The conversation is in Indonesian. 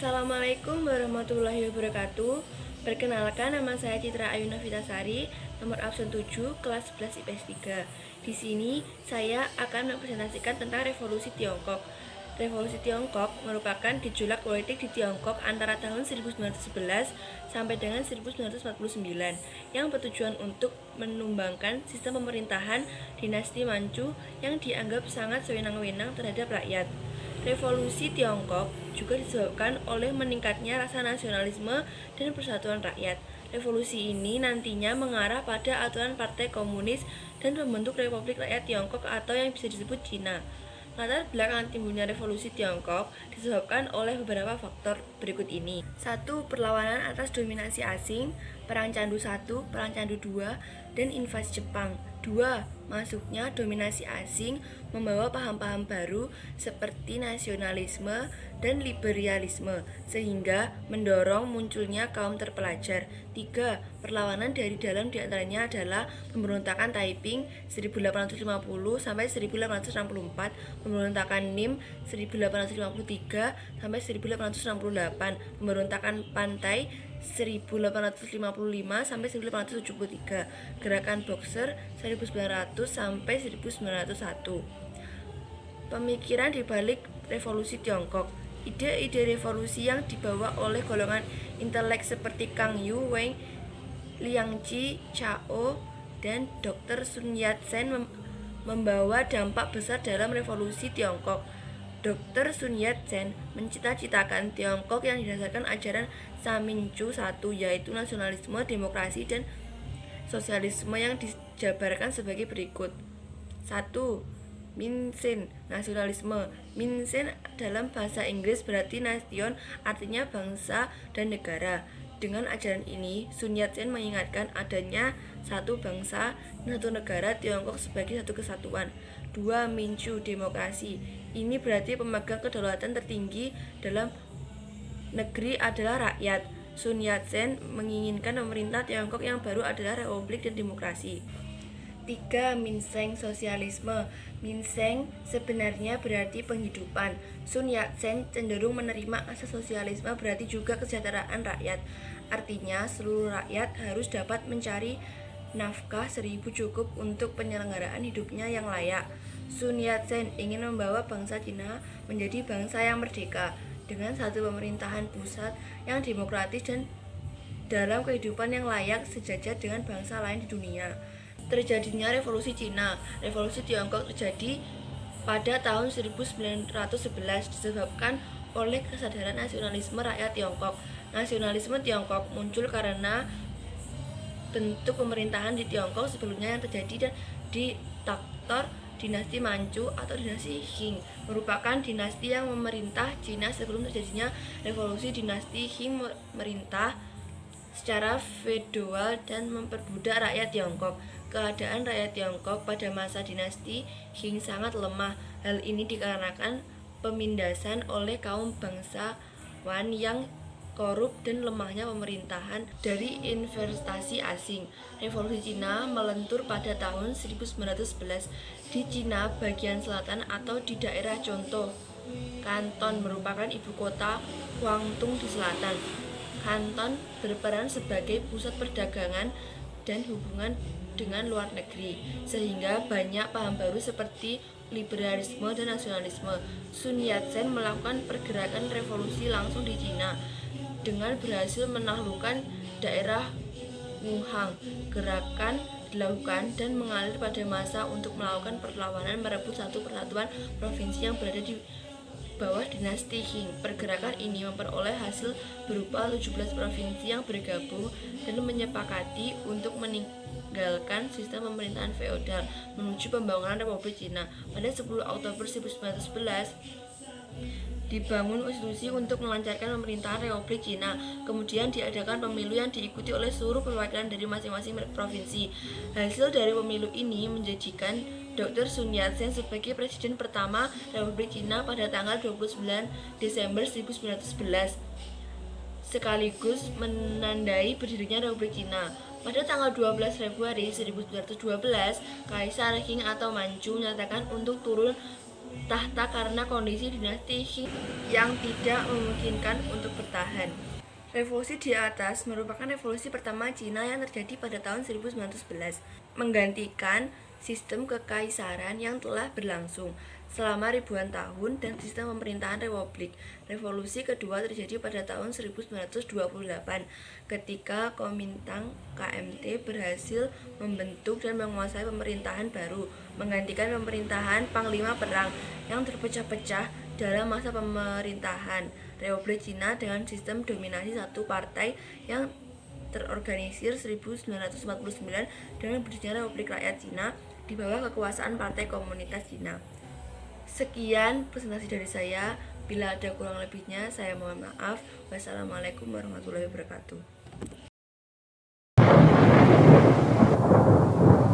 Assalamualaikum warahmatullahi wabarakatuh. Perkenalkan, nama saya Citra Ayuna Vitasari, nomor absen 7, kelas 11 IPS 3. Di sini saya akan mempresentasikan tentang Revolusi Tiongkok. Revolusi Tiongkok merupakan gejolak politik di Tiongkok antara tahun 1911 sampai dengan 1949 yang bertujuan untuk menumbangkan sistem pemerintahan dinasti Manchu yang dianggap sangat sewenang-wenang terhadap rakyat. Revolusi Tiongkok juga disebabkan oleh meningkatnya rasa nasionalisme dan persatuan rakyat. Revolusi ini nantinya mengarah pada aturan Partai Komunis dan membentuk Republik Rakyat Tiongkok atau yang bisa disebut Cina. Latar belakang timbulnya Revolusi Tiongkok disebabkan oleh beberapa faktor berikut ini. 1. Perlawanan atas dominasi asing, Perang Candu I, Perang Candu II, dan invasi Jepang. 2. Masuknya dominasi asing membawa paham-paham baru seperti nasionalisme dan liberalisme sehingga mendorong munculnya kaum terpelajar. 3. Perlawanan dari dalam diantaranya adalah pemberontakan Taiping 1850 sampai 1864, pemberontakan Nim 1853 sampai 1868, pemberontakan Pantai 1855 sampai 1873, gerakan Boxer 1900 sampai 1901. Pemikiran di balik Revolusi Tiongkok. Ide-ide revolusi yang dibawa oleh golongan intelek seperti Kang Yu Wei, Liang Qi, Chao, dan Dr. Sun Yat-sen membawa dampak besar dalam Revolusi Tiongkok. Dr. Sun Yat-sen mencita-citakan Tiongkok yang didasarkan ajaran Saminchu I, yaitu nasionalisme, demokrasi, dan sosialisme yang dijabarkan sebagai berikut. 1. Minsen, nasionalisme. Minsen dalam bahasa Inggris berarti nation, artinya bangsa dan negara. Dengan ajaran ini, Sun Yat-sen mengingatkan adanya satu bangsa dan satu negara Tiongkok sebagai satu kesatuan. 2. Minchu, demokrasi. Ini berarti pemegang kedaulatan tertinggi dalam negeri adalah rakyat. Sun Yat-sen menginginkan pemerintah Tiongkok yang baru adalah republik dan demokrasi. 3. Minseng, sosialisme. Minseng sebenarnya berarti penghidupan. Sun Yat-sen cenderung menerima asas sosialisme berarti juga kesejahteraan rakyat. Artinya seluruh rakyat harus dapat mencari nafkah seribu cukup untuk penyelenggaraan hidupnya yang layak. Sun Yat-sen ingin membawa bangsa Cina menjadi bangsa yang merdeka dengan satu pemerintahan pusat yang demokratis dan dalam kehidupan yang layak sejajar dengan bangsa lain di dunia. Terjadinya Revolusi Cina. Revolusi Tiongkok terjadi pada tahun 1911 disebabkan oleh kesadaran nasionalisme rakyat Tiongkok. Nasionalisme Tiongkok muncul karena bentuk pemerintahan di Tiongkok sebelumnya yang terjadi dan diktator dinasti Manchu atau dinasti Qing merupakan dinasti yang memerintah Cina sebelum terjadinya revolusi. Dinasti Qing memerintah secara feodal dan memperbudak rakyat Tiongkok. Keadaan rakyat Tiongkok pada masa dinasti Qing sangat lemah. Hal ini dikarenakan pemindasan oleh kaum bangsawan yang korup dan lemahnya pemerintahan dari investasi asing. Revolusi Cina melentur pada tahun 1911 di Cina bagian selatan atau di daerah contoh Kanton merupakan ibu kota Guangdong di selatan. Kanton berperan sebagai pusat perdagangan dan hubungan dengan luar negeri, sehingga banyak paham baru seperti liberalisme dan nasionalisme. Sun Yat-sen melakukan pergerakan revolusi langsung di Cina dengan berhasil menaklukkan daerah Wuhan. Gerakan dilakukan dan mengalir pada masa untuk melakukan perlawanan merebut satu persatuan provinsi yang berada di bawah dinasti Qing. Pergerakan ini memperoleh hasil berupa 17 provinsi yang bergabung dan menyepakati untuk meninggalkan sistem pemerintahan feodal menuju pembangunan Republik Cina. Pada 10 Oktober 1911 dibangun konstitusi untuk melancarkan pemerintahan Republik Cina. Kemudian diadakan pemilu yang diikuti oleh seluruh perwakilan dari masing-masing provinsi. Hasil dari pemilu ini menjadikan Dr. Sun Yat-sen sebagai presiden pertama Republik Cina pada tanggal 29 Desember 1911, sekaligus menandai berdirinya Republik Cina. Pada tanggal 12 Februari 1912, Kaisar Qing atau Manchu menyatakan untuk turun tahta karena kondisi dinasti Qing yang tidak memungkinkan untuk bertahan. Revolusi di atas merupakan revolusi pertama Cina yang terjadi pada tahun 1911, menggantikan sistem kekaisaran yang telah berlangsung selama ribuan tahun dan sistem pemerintahan republik. Revolusi kedua terjadi pada tahun 1928 ketika Kuomintang KMT berhasil membentuk dan menguasai pemerintahan baru, menggantikan pemerintahan Panglima Perang yang terpecah-pecah dalam masa pemerintahan Republik Cina dengan sistem dominasi satu partai yang terorganisir 1949 dengan berdirinya Republik Rakyat Cina di bawah kekuasaan Partai Komunitas Cina. Sekian presentasi dari saya. Bila ada kurang lebihnya, saya mohon maaf. Wassalamualaikum warahmatullahi wabarakatuh.